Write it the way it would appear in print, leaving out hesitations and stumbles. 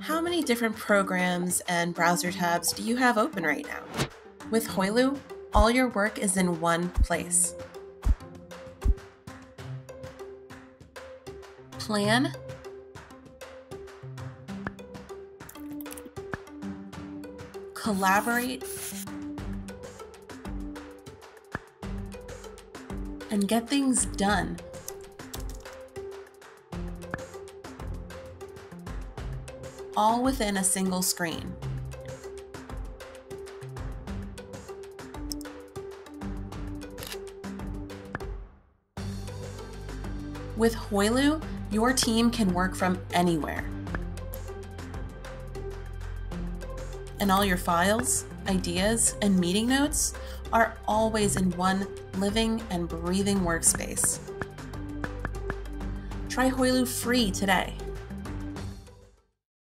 How many different programs and browser tabs do you have open right now? With Hoylu, all your work is in one place. Plan, collaborate, and get things done. All within a single screen. With Hoylu, your team can work from anywhere. And all your files, ideas, and meeting notes are always in one living and breathing workspace. Try Hoylu free today.